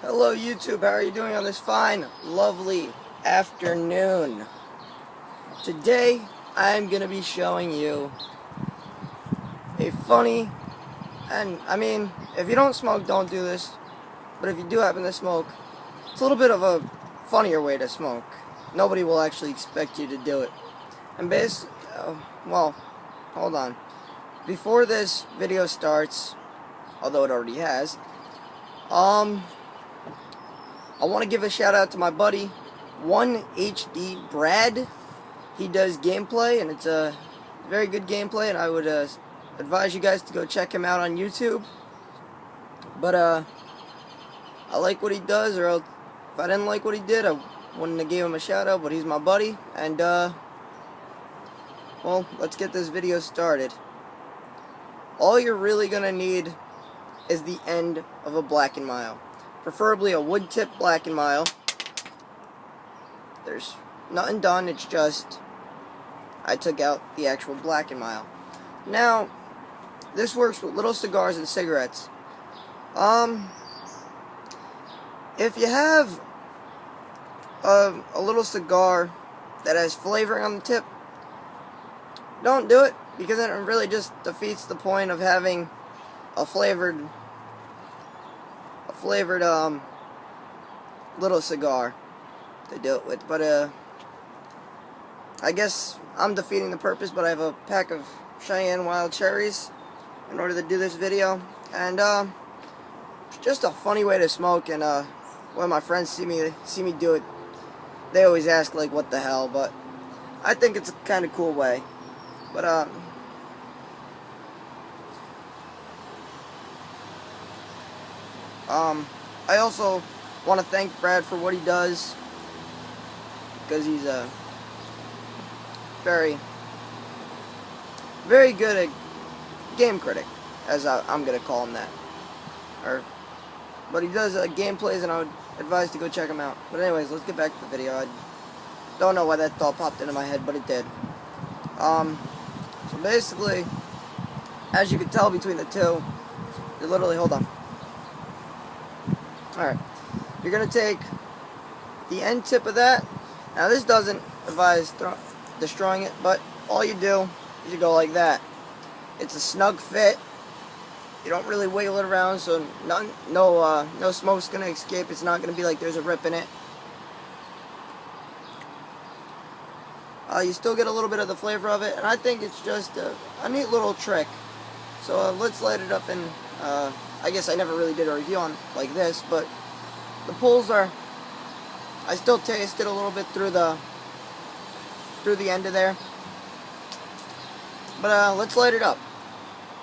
Hello YouTube, how are you doing on this fine, lovely afternoon? Today, I'm going to be showing you a funny, and I mean, if you don't smoke, don't do this, but if you do happen to smoke, it's a little bit of a funnier way to smoke. Nobody will actually expect you to do it. And well, hold on. Before this video starts, although it already has, I want to give a shout out to my buddy, 1HD Brad. He does gameplay, and it's a very good gameplay, and I would advise you guys to go check him out on YouTube. But I like what he does, or else if I didn't like what he did, I wouldn't have gave him a shout out, but he's my buddy. And well, let's get this video started. All you're really going to need is the end of a Black & Mild. Preferably a wood tip Black & Mild. There's nothing done, it's just I took out the actual Black & Mild. Now, this works with little cigars and cigarettes. If you have a little cigar that has flavoring on the tip, don't do it, because it really just defeats the point of having a flavored little cigar to do it with. But I guess I'm defeating the purpose, but I have a pack of Cheyenne Wild Cherries in order to do this video, and it's just a funny way to smoke. And when my friends see me do it, they always ask like, what the hell, but I think it's a kind of cool way. But I also want to thank Brad for what he does, because he's a very good at game critic, as I'm gonna call him that. But he does gameplays, and I would advise to go check him out. But anyways, let's get back to the video. I don't know why that thought popped into my head, but it did. So basically, as you can tell between the two, you're literally, hold on. Alright, you're going to take the end tip of that. Now this doesn't advise destroying it, but all you do is you go like that. It's a snug fit. You don't really wiggle it around, so no smoke's going to escape. It's not going to be like there's a rip in it. You still get a little bit of the flavor of it, and I think it's just a neat little trick. So let's light it up, and I guess I never really did a review on like this, but the pulls are, I still taste it a little bit through the end of there. But let's light it up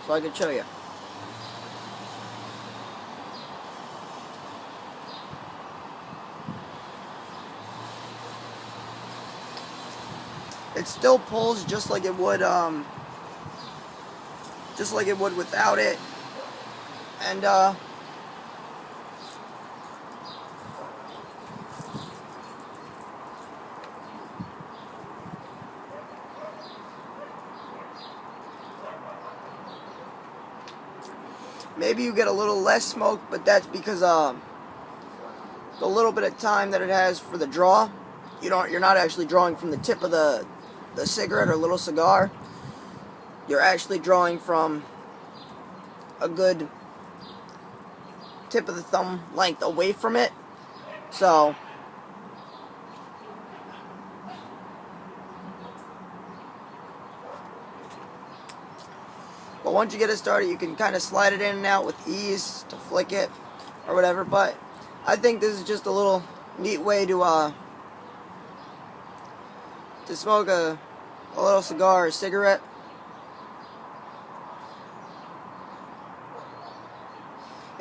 so I can show you. It still pulls just like it would without it. And maybe you get a little less smoke, but that's because the little bit of time that it has for the draw, you're not actually drawing from the tip of the cigarette or little cigar. You're actually drawing from a good tip of the thumb length away from it. So but once you get it started, you can kind of slide it in and out with ease to flick it or whatever. But I think this is just a little neat way to smoke a little cigar or cigarette.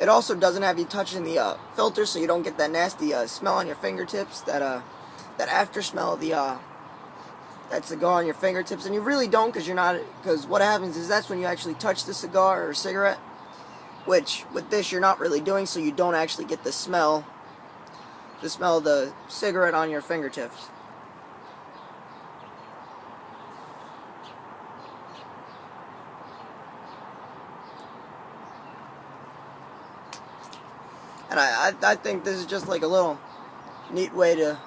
It also doesn't have you touching the filter, so you don't get that nasty smell on your fingertips, that after smell of that cigar on your fingertips. And you really don't, because what happens is that's when you actually touch the cigar or cigarette, which with this you're not really doing, so you don't actually get the smell of the cigarette on your fingertips. And I think this is just like a little neat way to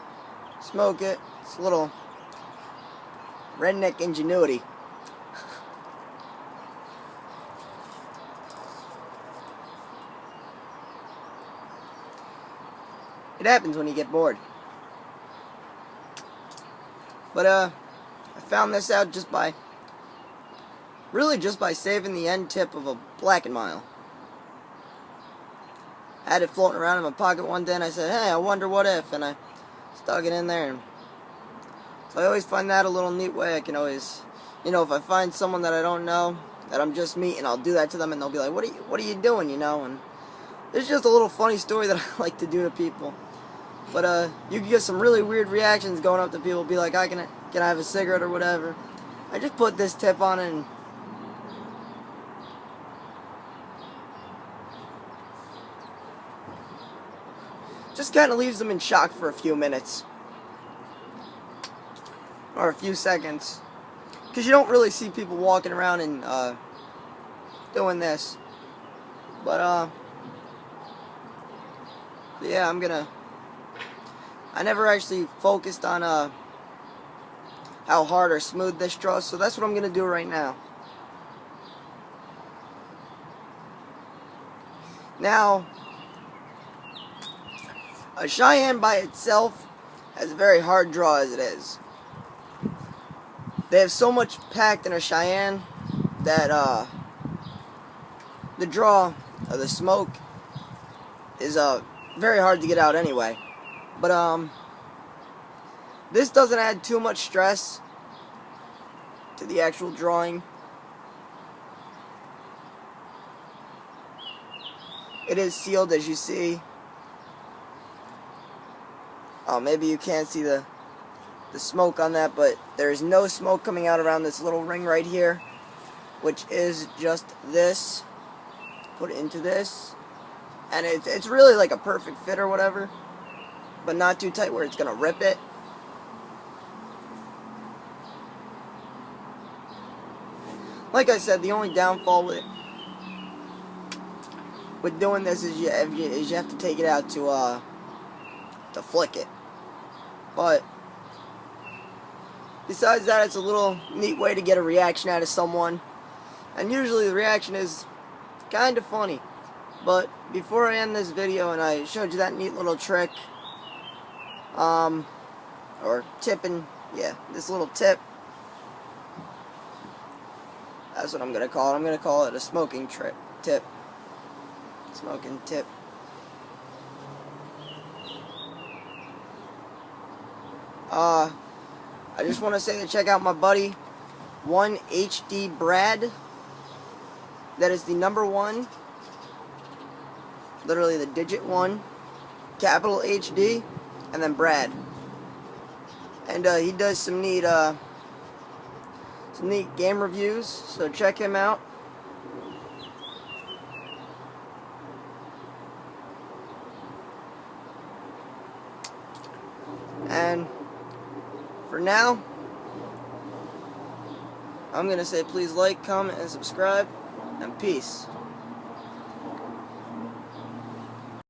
smoke it. It's a little redneck ingenuity. It happens when you get bored. But I found this out really just by saving the end tip of a Black & Mild. I had it floating around in my pocket one day, and I said, hey, I wonder what if, and I stuck it in there. And so I always find that a little neat way. I can always, if I find someone that I don't know, that I'm just meeting, I'll do that to them, and they'll be like, what are you doing, and it's just a little funny story that I like to do to people. But you can get some really weird reactions going up to people, be like, can I have a cigarette or whatever. I just put this tip on it, and just kind of leaves them in shock for a few minutes. Or a few seconds. Because you don't really see people walking around and doing this. But yeah, I never actually focused on how hard or smooth this draws, so that's what I'm gonna do right now. Now, a Cheyenne by itself has a very hard draw as it is. They have so much packed in a Cheyenne that the draw of the smoke is very hard to get out anyway. But this doesn't add too much stress to the actual drawing. It is sealed, as you see. Oh, maybe you can't see the smoke on that, but there is no smoke coming out around this little ring right here, which is just this. Put it into this, and it's really like a perfect fit or whatever, but not too tight where it's gonna rip it. Like I said, the only downfall with doing this is you have to take it out to flick it. But besides that, it's a little neat way to get a reaction out of someone, and usually the reaction is kind of funny. But before I end this video, and I showed you that neat little trick, or tipping, yeah, this little tip, that's what I'm gonna call it. I'm gonna call it a smoking tip. Smoking tip. I just want to say to check out my buddy 1HD Brad. That is the number 1, literally the digit 1, capital HD, and then Brad. And he does some neat game reviews, so check him out. And for now, I'm going to say please like, comment, and subscribe, and peace.